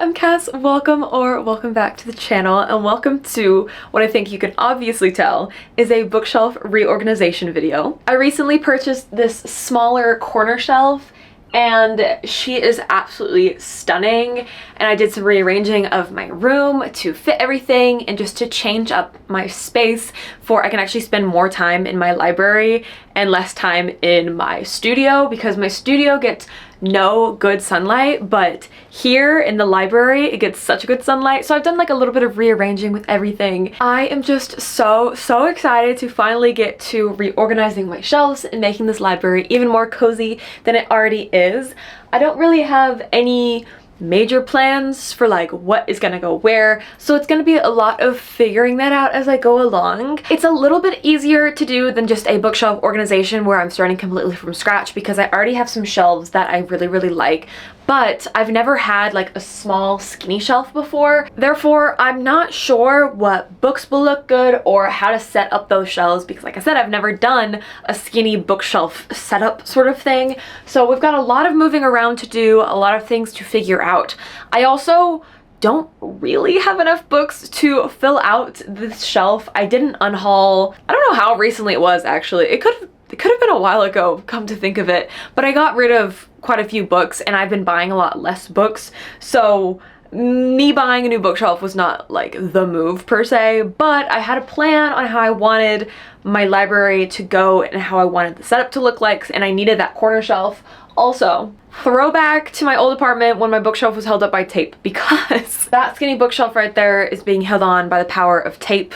I'm Cass. Welcome back to the channel, and welcome to what I think you can obviously tell is a bookshelf reorganization video. I recently purchased this smaller corner shelf and she is absolutely stunning, and I did some rearranging of my room to fit everything and just to change up my space for I can actually spend more time in my library and less time in my studio, because my studio gets no good sunlight, but here in the library it gets such good sunlight. So I've done like a little bit of rearranging with everything. I am just so excited to finally get to reorganizing my shelves and making this library even more cozy than it already is. I don't really have any major plans for like what is gonna go where, so it's gonna be a lot of figuring that out as I go along. It's a little bit easier to do than just a bookshelf organization where I'm starting completely from scratch, because I already have some shelves that I really like, but I've never had like a small skinny shelf before. Therefore, I'm not sure what books will look good or how to set up those shelves, because like I said, I've never done a skinny bookshelf setup sort of thing. So we've got a lot of moving around to do, a lot of things to figure out. I also don't really have enough books to fill out this shelf. I didn't unhaul, I don't know how recently it was actually. It could have been a while ago, come to think of it, but I got rid of quite a few books and I've been buying a lot less books. So me buying a new bookshelf was not like the move per se, but I had a plan on how I wanted my library to go and how I wanted the setup to look like, and I needed that corner shelf. Also, throwback to my old apartment when my bookshelf was held up by tape, because that skinny bookshelf right there is being held on by the power of tape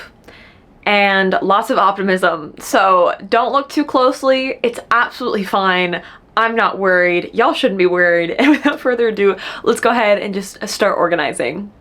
and lots of optimism. So don't look too closely. It's absolutely fine. I'm not worried. Y'all shouldn't be worried. And without further ado, let's go ahead and just start organizing.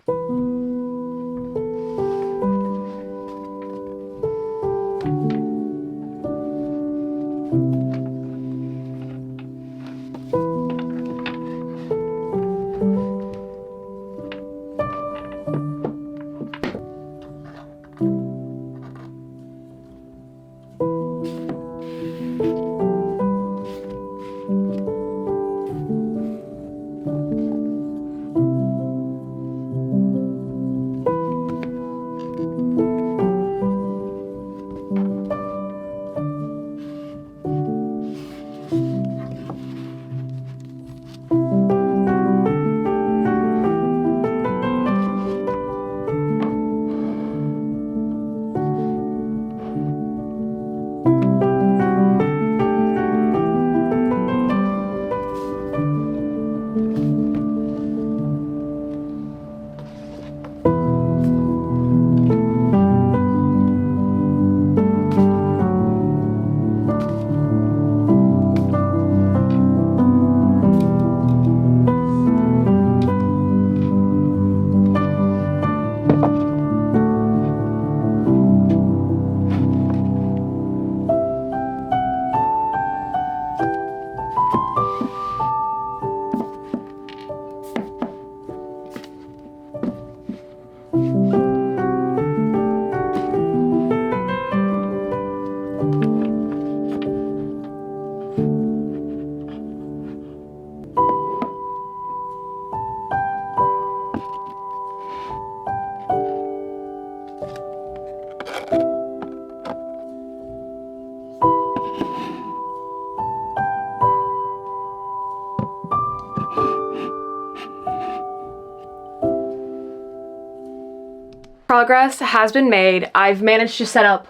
Progress has been made. I've managed to set up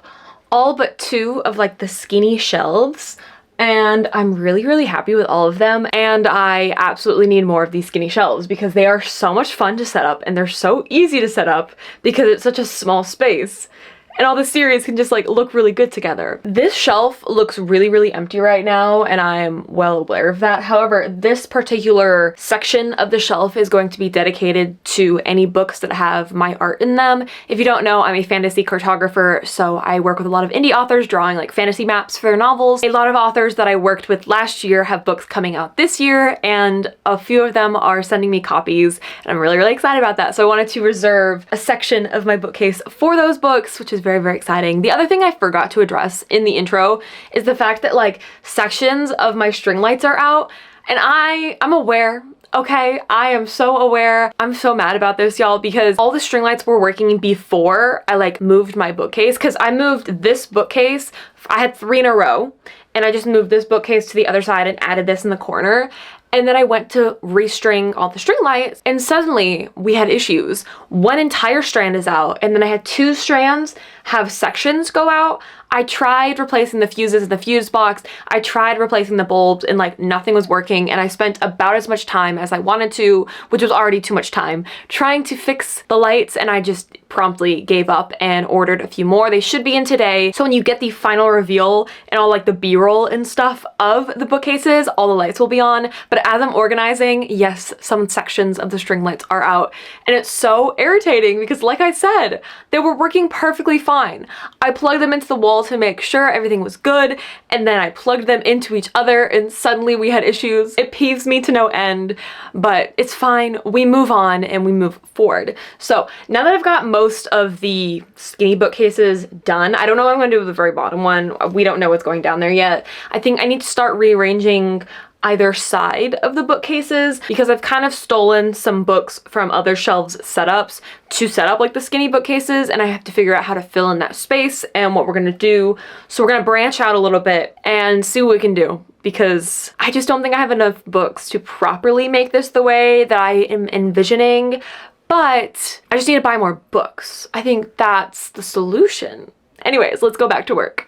all but two of like the skinny shelves, and I'm really happy with all of them. And I absolutely need more of these skinny shelves because they are so much fun to set up and they're so easy to set up because it's such a small space. And all the series can just like look really good together. This shelf looks really empty right now, and I'm well aware of that. However, this particular section of the shelf is going to be dedicated to any books that have my art in them. If you don't know, I'm a fantasy cartographer, so I work with a lot of indie authors drawing like fantasy maps for their novels. A lot of authors that I worked with last year have books coming out this year, and a few of them are sending me copies, and I'm really excited about that. So I wanted to reserve a section of my bookcase for those books, which is very exciting. The other thing I forgot to address in the intro is the fact that like sections of my string lights are out, and I'm aware okay? I am so aware. I'm so mad about this, y'all, because all the string lights were working before I like moved my bookcase, because I moved this bookcase. I had 3 in a row, and I just moved this bookcase to the other side and added this in the corner. And then I went to restring all the string lights, and suddenly we had issues. One entire strand is out, and then I had 2 strands have sections go out. I tried replacing the fuses in the fuse box. I tried replacing the bulbs, and like nothing was working, and I spent about as much time as I wanted to, which was already too much time, trying to fix the lights, and I just promptly gave up and ordered a few more. They should be in today. So when you get the final reveal and all like the B-roll and stuff of the bookcases, all the lights will be on. But as I'm organizing, yes, some sections of the string lights are out, and it's so irritating because like I said, they were working perfectly fine. I plugged them into the wall to make sure everything was good, and then I plugged them into each other, and suddenly we had issues. It peeves me to no end, but it's fine. We move on and we move forward. So now that I've got most of the skinny bookcases done, I don't know what I'm gonna do with the very bottom one. We don't know what's going down there yet. I think I need to start rearranging either side of the bookcases because I've kind of stolen some books from other shelves setups to set up like the skinny bookcases, and I have to figure out how to fill in that space and what we're gonna do. So we're gonna branch out a little bit and see what we can do, because I just don't think I have enough books to properly make this the way that I am envisioning, but I just need to buy more books. I think that's the solution. Anyways, let's go back to work.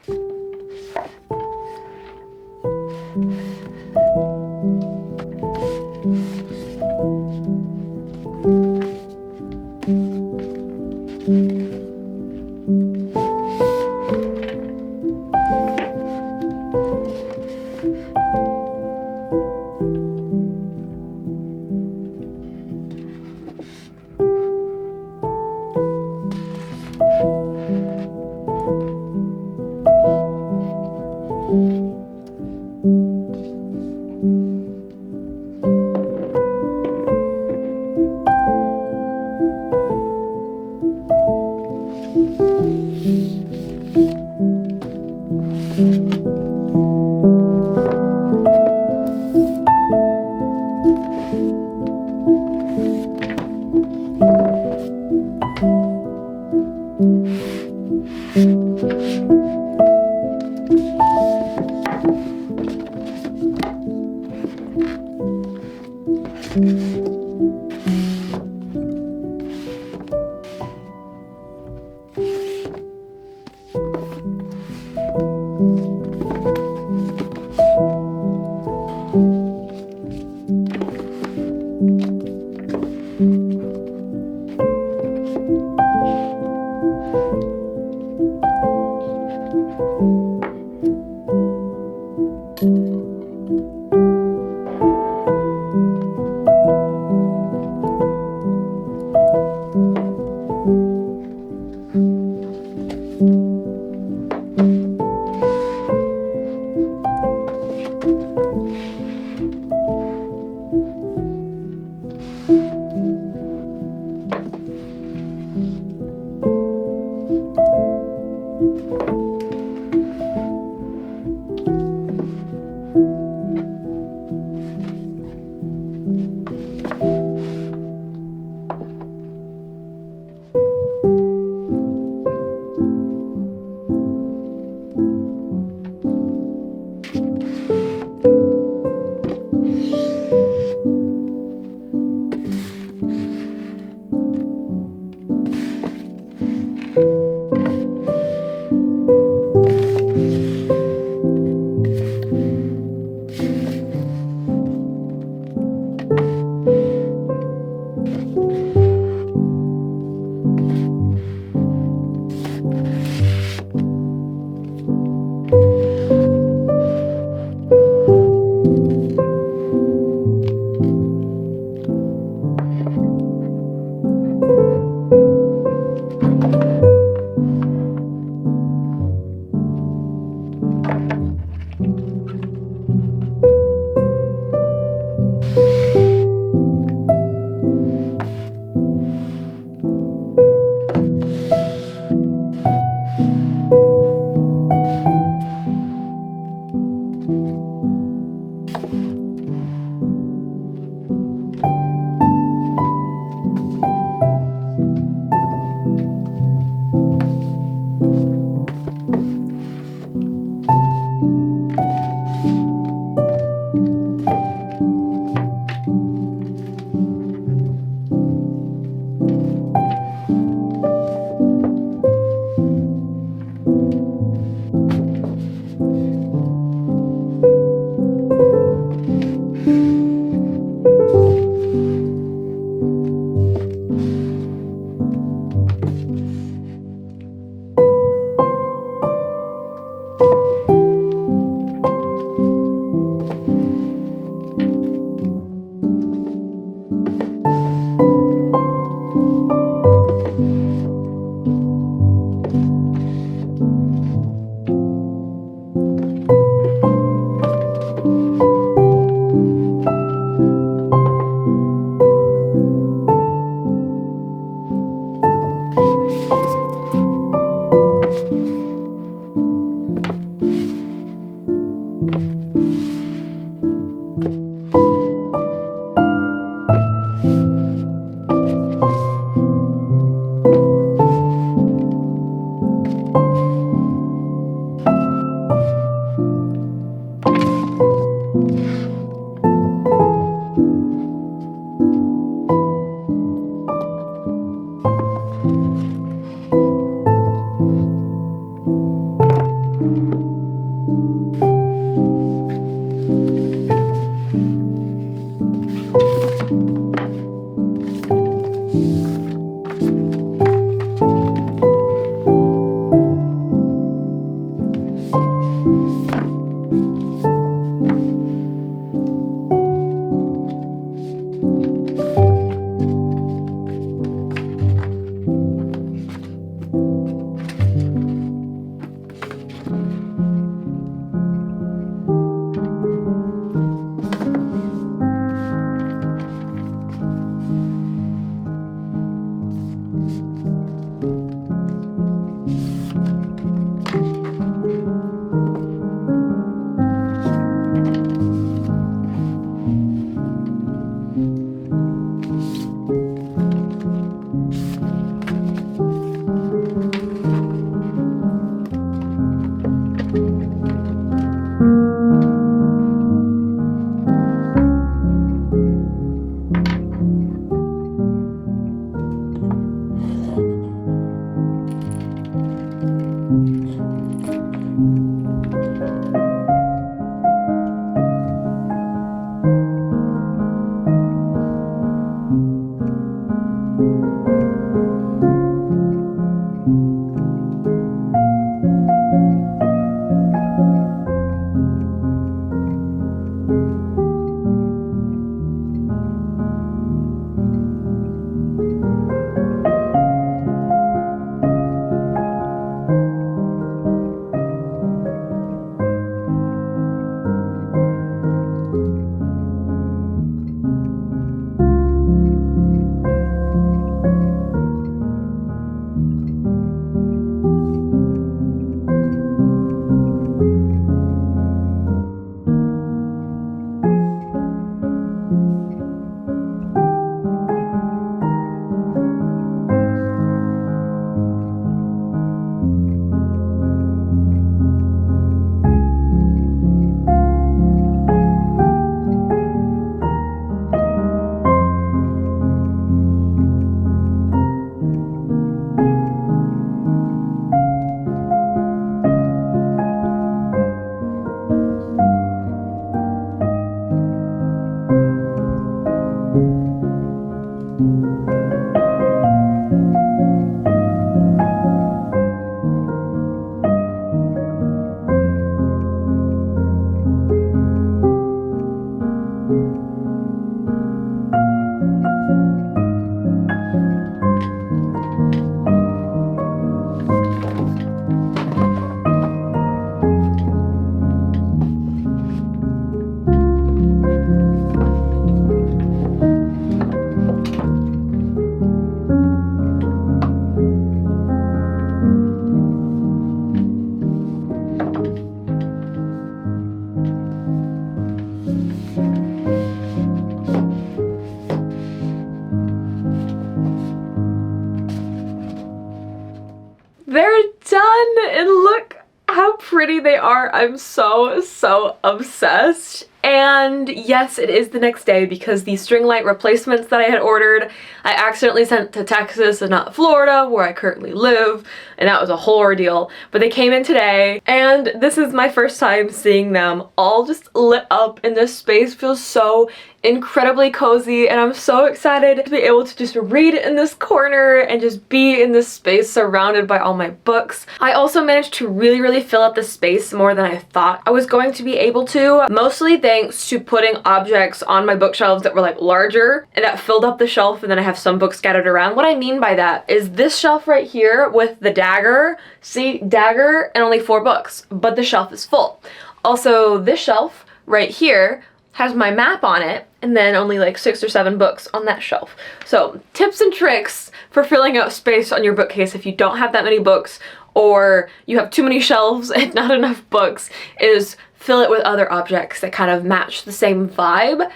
They're done, and look how pretty they are. I'm so obsessed. And yes, it is the next day because the string light replacements that I had ordered, I accidentally sent to Texas and not Florida, where I currently live, and that was a whole ordeal. But they came in today, and this is my first time seeing them all just lit up, and this space feels so incredibly cozy, and I'm so excited to be able to just read in this corner and just be in this space surrounded by all my books. I also managed to really fill up the space more than I thought I was going to be able to, mostly thanks to putting objects on my bookshelves that were like larger, and that filled up the shelf, and then I have some books scattered around. What I mean by that is this shelf right here with the dagger, see, dagger and only 4 books, but the shelf is full. Also, this shelf right here has my map on it, and then only like 6 or 7 books on that shelf. So tips and tricks for filling out space on your bookcase if you don't have that many books, or you have too many shelves and not enough books, is fill it with other objects that kind of match the same vibe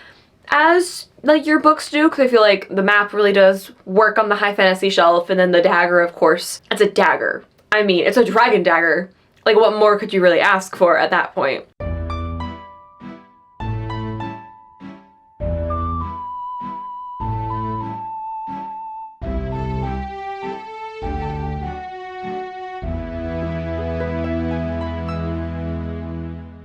as like your books do, because I feel like the map really does work on the high fantasy shelf, and then the dagger, of course, it's a dagger. I mean, it's a dragon dagger. Like, what more could you really ask for at that point?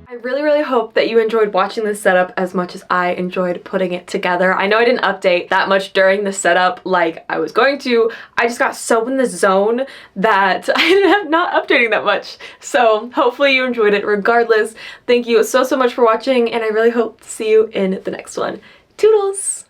I really hope that you enjoyed watching this setup as much as I enjoyed putting it together. I know I didn't update that much during the setup like I was going to. I just got so in the zone that I ended up not updating that much. So hopefully you enjoyed it regardless. Thank you so much for watching, and I really hope to see you in the next one. Toodles!